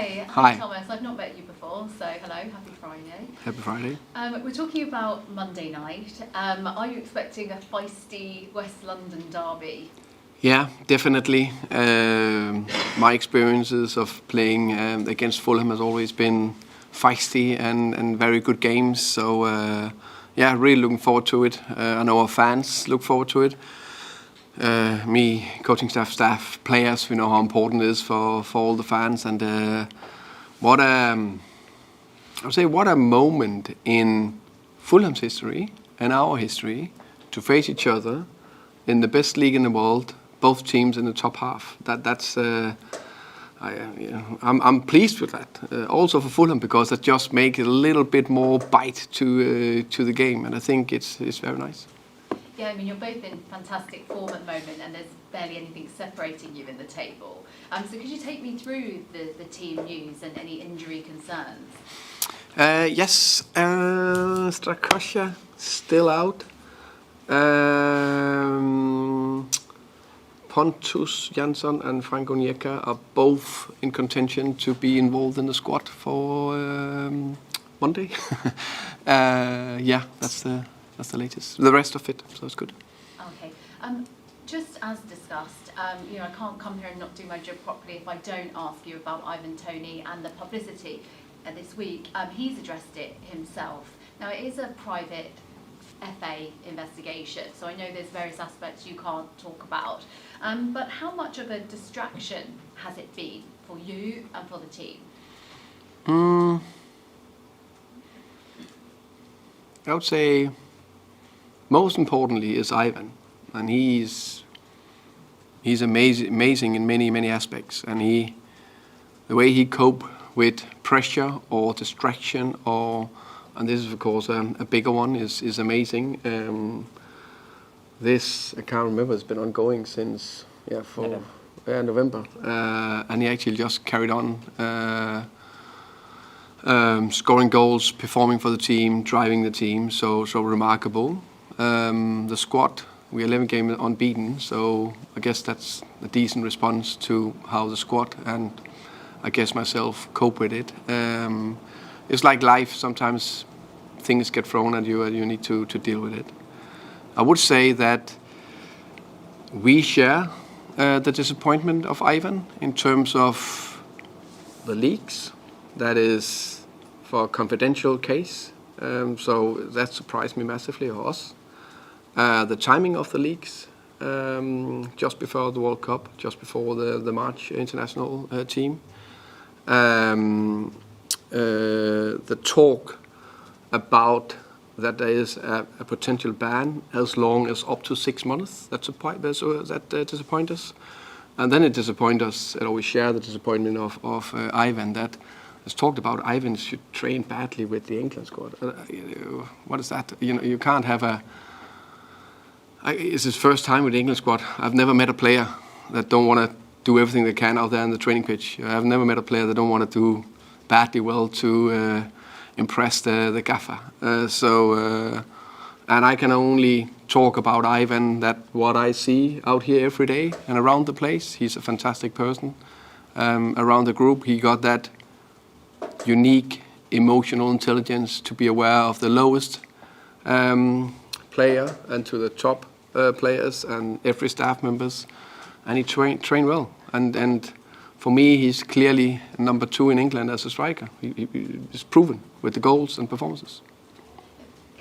Hi. Hi. Thomas. I've not met you before, so hello. Happy Friday. Happy Friday. We're talking about Monday night. Are you expecting a feisty West London derby? Yeah, definitely. My experiences of playing against Fulham has always been feisty and very good games. So yeah, really looking forward to it. I know our fans look forward to it. Me, coaching staff, players, we know how important it is for all the fans. And what a moment in Fulham's history and our history to face each other in the best league in the world. Both teams in the top half. I'm pleased with that. Also for Fulham, because that just makes it a little bit more bite to the game, and I think it's very nice. Yeah, I mean, you're both in fantastic form at the moment, and there's barely anything separating you in the table. So could you take me through the team news and any injury concerns? Yes, Strakosha still out. Pontus Jansson and Franco Onyeka are both in contention to be involved in the squad for Monday. Yeah, that's the latest. The rest of it, so it's good. Okay. Just as discussed, I can't come here and not do my job properly if I don't ask you about Ivan Toney and the publicity this week. He's addressed it himself. Now, it is a private FA investigation, so I know there's various aspects you can't talk about. But how much of a distraction has it been for you and for the team? I would say most importantly is Ivan, and he's amazing in many aspects, and the way he cope with pressure or distraction, and this is of course a bigger one, is amazing. This, I can't remember, it's been ongoing since November, and he actually just carried on scoring goals, performing for the team, driving the team, so remarkable. The squad, we are 11 games unbeaten, so I guess that's a decent response to how the squad and I guess myself cope with it. It's like life, sometimes things get thrown at you and you need to deal with it. I would say that we share the disappointment of Ivan in terms of the leaks. That is for a confidential case, so that surprised me massively, or us. The timing of the leaks, just before the World Cup, just before the March international team. The talk about that there is a potential ban as long as up to 6 months. That disappoints us. And then it disappoints us, and we share the disappointment of Ivan, that has talked about Ivan should train badly with the England squad. What is that? You can't have it's his first time with the England squad. I've never met a player that don't want to do everything they can out there on the training pitch. I've never met a player that don't want to do badly well to impress the gaffer. And I can only talk about Ivan, that what I see out here every day and around the place. He's a fantastic person. Around the group, he got that unique emotional intelligence to be aware of the lowest player and to the top players and every staff members, and he trained well. And for me, he's clearly number 2 in England as a striker. He's proven with the goals and performances.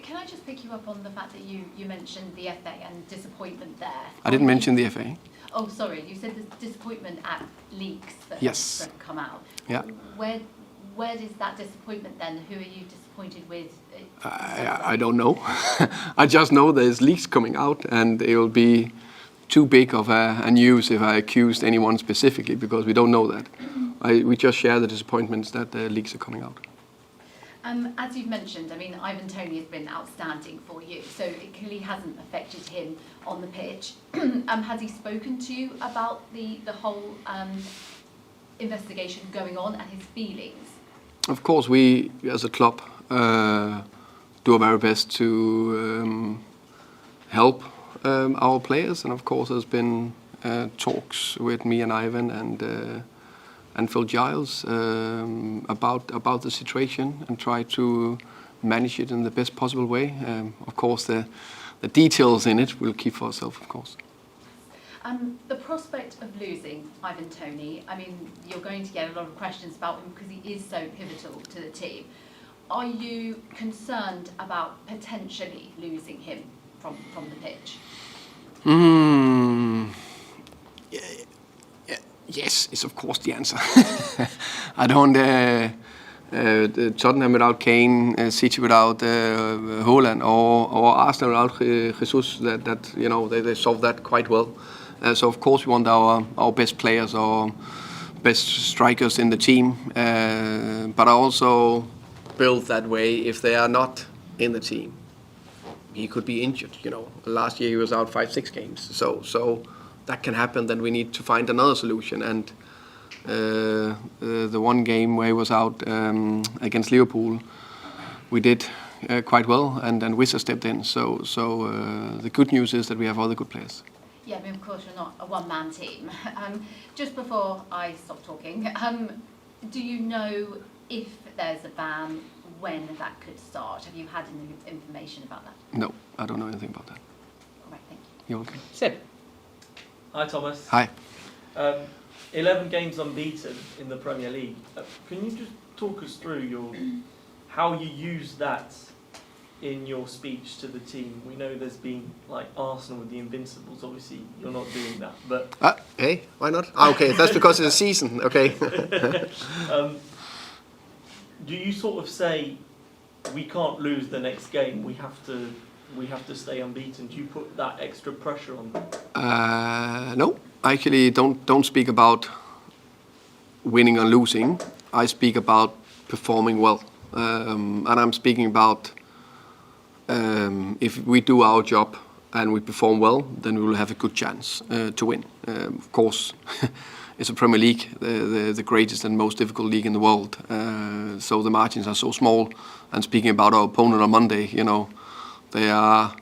Can I just pick you up on the fact that you mentioned the FA and disappointment there? I didn't mention the FA. Oh, sorry. You said the disappointment at leaks that have come out. Yeah. Where is that disappointment then? Who are you disappointed with? I don't know. I just know there's leaks coming out, and it will be too big of a news if I accused anyone specifically, because we don't know that. We just share the disappointments that the leaks are coming out. As you've mentioned, I mean, Ivan Toney has been outstanding for you, so it clearly hasn't affected him on the pitch. Has he spoken to you about the whole investigation going on and his feelings? Of course, we as a club do our very best to help our players, and of course there's been talks with me and Ivan, and Phil Giles about the situation and try to manage it in the best possible way. Of course, the details in it we'll keep for ourselves, of course. The prospect of losing Ivan Toney, I mean, you're going to get a lot of questions about him because he is so pivotal to the team. Are you concerned about potentially losing him from the pitch? Yes, is of course the answer. I don't. Tottenham without Kane, City without Haaland, or Arsenal without Jesus. That you know they solved that quite well. So of course we want our best players or best strikers in the team, but I also build that way if they are not in the team. He could be injured. You know, last year he was out 5-6 games. So that can happen. Then we need to find another solution. And the one game where he was out against Liverpool, we did quite well, and Wissa stepped in. So the good news is that we have other good players. Yeah, I mean, of course, you're not a one-man team. Just before I stop talking, do you know if there's a ban, when that could start? Have you had any information about that? No, I don't know anything about that. All right, thank you. You're welcome. Seb. Hi, Thomas. Hi. 11 games unbeaten in the Premier League. Can you just talk us through how you use that in your speech to the team? We know there's been like Arsenal with the Invincibles. Obviously, you're not doing that, but Hey, why not? Okay, that's because it's a season. Okay. Do you sort of say we can't lose the next game? We have to stay unbeaten. Do you put that extra pressure on them? No, I actually don't speak about winning or losing. I speak about performing well, and I'm speaking about if we do our job and we perform well, then we will have a good chance to win. Of course, it's a Premier League, the greatest and most difficult league in the world. So the margins are so small. And speaking about our opponent on Monday, you know, they are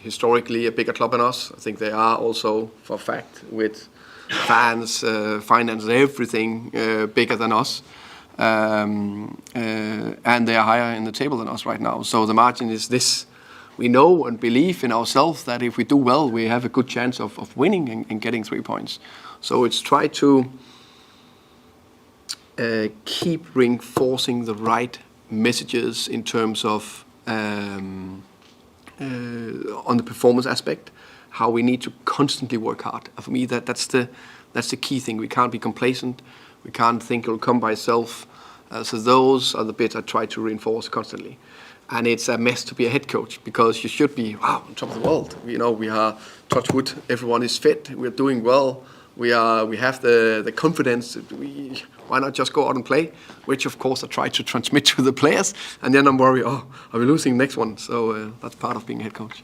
historically a bigger club than us. I think they are also, for a fact, with fans, finances, everything bigger than us. And they are higher in the table than us right now. So the margin is this. We know and believe in ourselves that if we do well, we have a good chance of winning and getting 3 points. So it's try to keep reinforcing the right messages in terms of on the performance aspect, how we need to constantly work hard. For me, that's the key thing. We can't be complacent. We can't think it'll come by itself. So those are the bits I try to reinforce constantly. And it's a mess to be a head coach because you should be, on top of the world. You know, we are, touch wood, everyone is fit. We're doing well. We have the confidence. Why not just go out and play? Which, of course, I try to transmit to the players. And then I'm worried, are we losing next one? So that's part of being a head coach.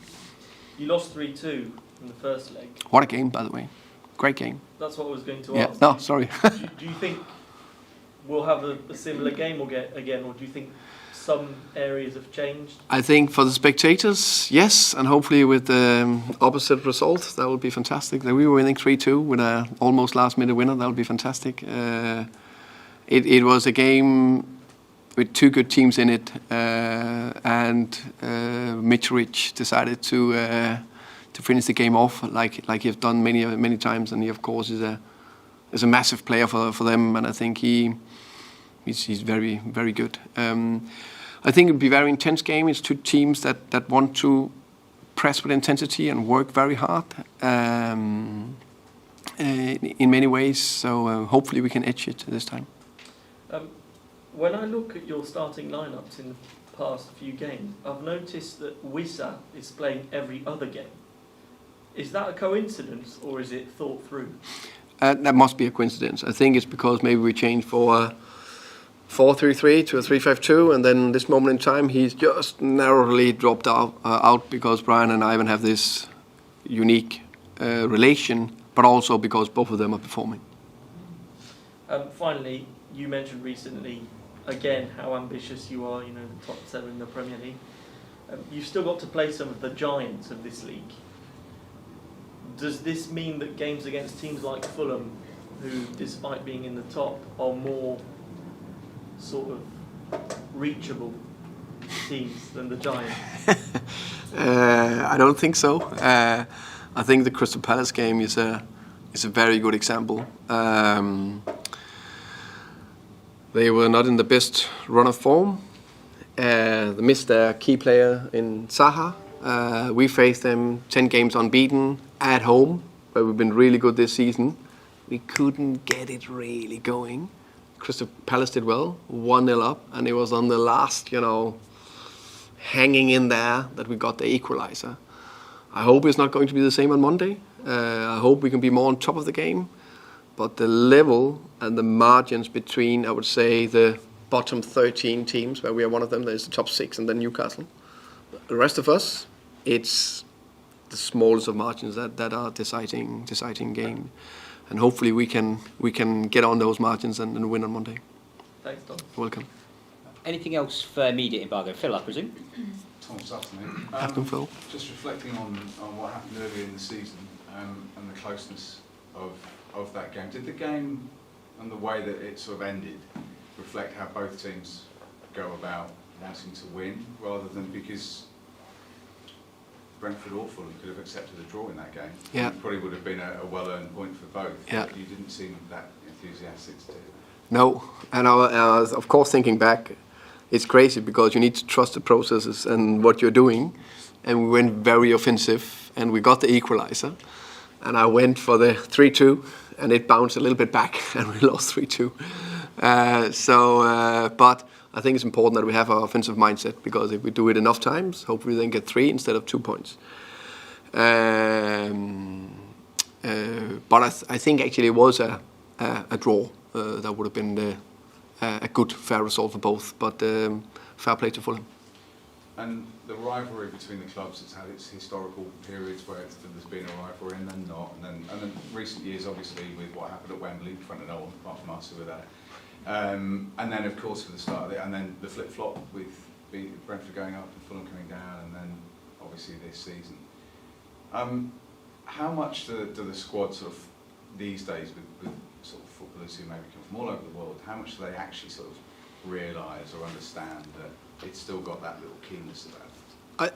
You lost 3-2 in the first leg. What a game, by the way. Great game. That's what I was going to Yeah. ask. No, sorry. Do you think we'll have a similar game again, or do you think some areas have changed? I think for the spectators, yes, and hopefully with the opposite result, that would be fantastic. We were winning 3-2 with a almost last-minute winner. That would be fantastic. It was a game with two good teams in it, and Mitrovic decided to finish the game off like he's done many times, and he of course is a massive player for them, and I think he's very, very good. I think it would be a very intense game. It's two teams that want to press with intensity and work very hard in many ways. So hopefully we can edge it this time. When I look at your starting lineups in the past few games, I've noticed that Wissa is playing every other game. Is that a coincidence or is it thought through? That must be a coincidence. I think it's because maybe we changed for 4-3-3 to a 3-5-2, and then this moment in time he's just narrowly dropped out because Brian and Ivan have this unique relation, but also because both of them are performing. Finally, you mentioned recently again how ambitious you are. You know, the top 7 in the Premier League. You've still got to play some of the giants of this league. Does this mean that games against teams like Fulham who, despite being in the top, are more sort of reachable teams than the Giants? I don't think so. I think the Crystal Palace game is a very good example. They were not in the best run of form. They missed their key player in Zaha. We faced them 10 games unbeaten at home, where we've been really good this season. We couldn't get it really going. Crystal Palace did well, 1-0 up, and it was on the last, hanging in there that we got the equalizer. I hope it's not going to be the same on Monday. I hope we can be more on top of the game. But the level and the margins between, I would say, the bottom 13 teams, where we are one of them, there's the top 6 and then Newcastle. The rest of us, it's the smallest of margins that are deciding game. And hopefully we can get on those margins and win on Monday. Thanks, Tom. Welcome. Anything else for immediate embargo? Phil, I presume? Tom, this afternoon. Captain Phil. Just reflecting on what happened earlier in the season and the closeness of that game. Did the game and the way that it sort of ended reflect how both teams go about wanting to win, rather than because Brentford or Fulham could have accepted a draw in that game? Yeah. It probably would have been a well-earned point for both. Yeah. But you didn't seem that enthusiastic to do that. No, and I was, of course, thinking back, it's crazy because you need to trust the processes and what you're doing. And we went very offensive, and we got the equalizer. And I went for the 3-2, and it bounced a little bit back, and we lost 3-2. But I think it's important that we have our offensive mindset, because if we do it enough times, hopefully we then get 3 instead of 2 points. But I think actually it was a draw. That would have been a good, fair result for both, but fair play to Fulham. And the rivalry between the clubs has had its historical periods where there's been a rivalry and then not, and then recent years, obviously, with what happened at Wembley in front of no one apart from us who were there. And then, of course, for the start of it, and then the flip-flop with Brentford going up and Fulham coming down, and then obviously this season. How much do the squad sort of these days with sort of footballers who maybe come from all over the world, how much do they actually sort of realise or understand that it's still got that little keenness about it?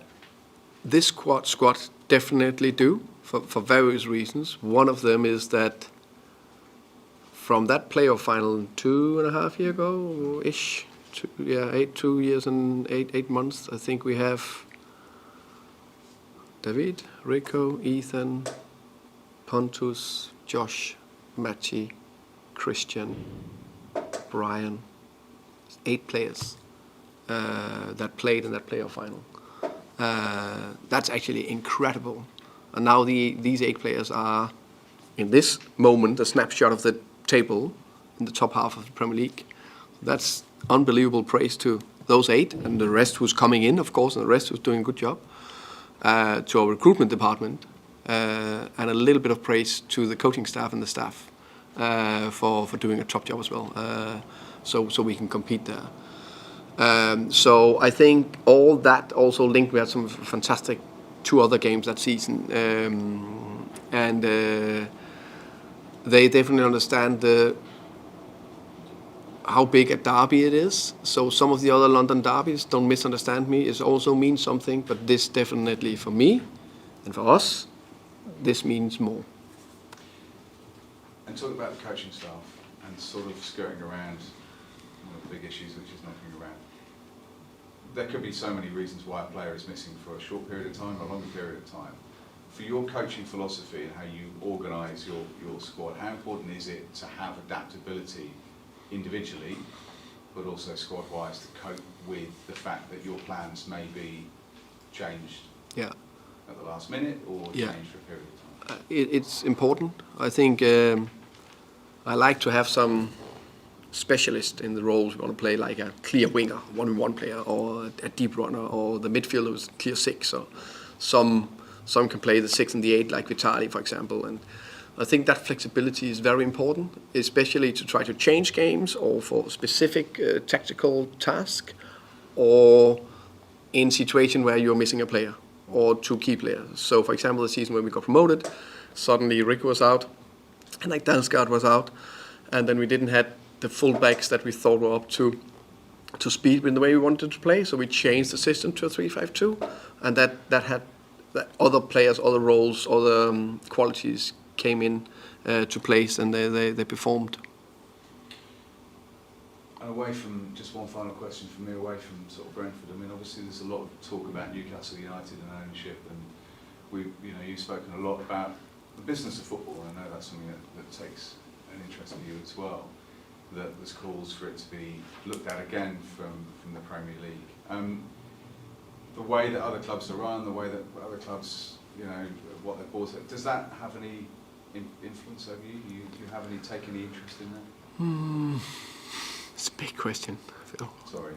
This squad definitely do, for various reasons. One of them is that from that playoff final 2.5 years ago-ish, 2 years and 8 months, I think we have David, Rico, Ethan, Pontus, Josh, Matty, Christian, Brian, 8 players that played in that playoff final. That's actually incredible. And now these 8 players are, in this moment, a snapshot of the table in the top half of the Premier League. That's unbelievable praise to those 8 and the rest who's coming in, of course, and the rest who's doing a good job, to our recruitment department, and a little bit of praise to the coaching staff and the staff for doing a top job as well, so we can compete there. So I think all that also linked. We had some fantastic 2 other games that season, and they definitely understand how big a derby it is. So some of the other London derbies, don't misunderstand me, it also means something, but this definitely for me and for us, this means more. And talk about the coaching staff and sort of skirting around one of the big issues, which is knocking around. There could be so many reasons why a player is missing for a short period of time or a longer period of time. For your coaching philosophy and how you organise your squad, how important is it to have adaptability individually, but also squad-wise, to cope with the fact that your plans may be changed at the last minute or changed for a period of time? It's important. I think I like to have some specialist in the roles. We want to play like a clear winger, 1-on-1 player, or a deep runner, or the midfielder who's clear 6. Or some can play the 6 and the 8, like Vitali, for example. And I think that flexibility is very important, especially to try to change games or for specific tactical task, or in situation where you're missing a player or 2 key players. So, for example, the season when we got promoted, suddenly Rick was out, and like Dalsgaard was out, and then we didn't have the full backs that we thought were up to speed with the way we wanted to play. So we changed the system to a 3-5-2, and that had that other players, other roles, other qualities came in to place, and they performed. And away from, just one final question from me, away from sort of Brentford, I mean, obviously there's a lot of talk about Newcastle United and ownership, and you've spoken a lot about the business of football. I know that's something that takes an interest in you as well, that there's calls for it to be looked at again from the Premier League. The way that other clubs are run, the way that other clubs, what they're bought, does that have any influence over you? Do you have take any interest in that? It's a big question, Phil. Sorry.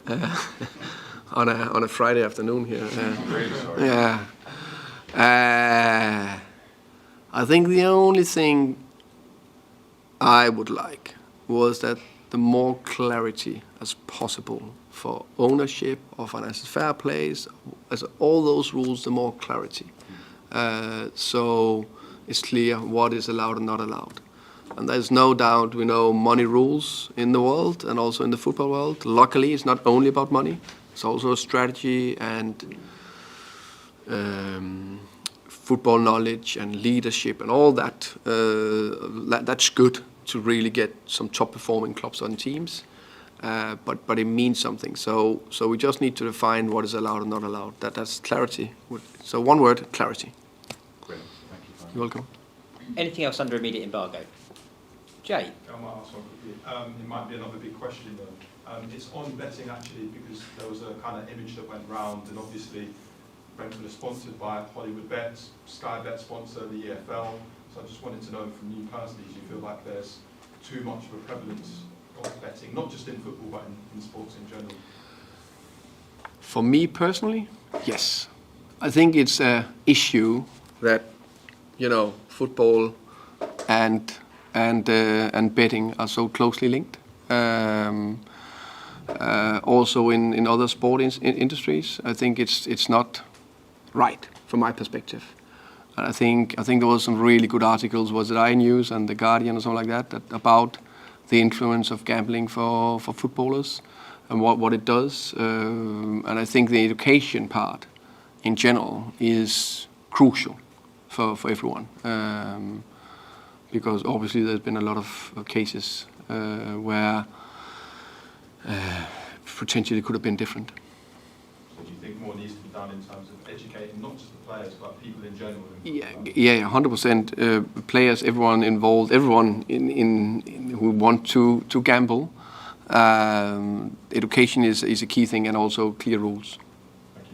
On a Friday afternoon here. I'm really sorry. Yeah. I think the only thing I would like was that the more clarity as possible for ownership, or financial fair plays, as all those rules, the more clarity. So it's clear what is allowed and not allowed. And there's no doubt we know money rules in the world and also in the football world. Luckily, it's not only about money. It's also strategy and football knowledge and leadership and all that. That's good to really get some top-performing clubs on teams. But it means something. So we just need to define what is allowed and not allowed. That's clarity. So one word, clarity. Brilliant. Thank you very much. You're welcome. Anything else under immediate embargo? Jay? I might ask one quickly. It might be another big question though. It's on betting actually, because there was a kind of image that went round, and obviously Brentford is sponsored by Hollywood Bets, Sky Bet sponsor the EFL. So I just wanted to know from you personally, do you feel like there's too much of a prevalence of betting, not just in football but in sports in general? For me personally, yes. I think it's an issue that, football and betting are so closely linked. Also in other sport industries, I think it's not right from my perspective. And I think there was some really good articles, was it iNews and The Guardian or something like that about the influence of gambling for footballers and what it does. And I think the education part in general is crucial for everyone. Because obviously there's been a lot of cases where potentially it could have been different. So do you think more needs to be done in terms of educating not just the players but people in general? Yeah, 100%. Players, everyone involved, everyone in who want to gamble. Education is a key thing, and also clear rules.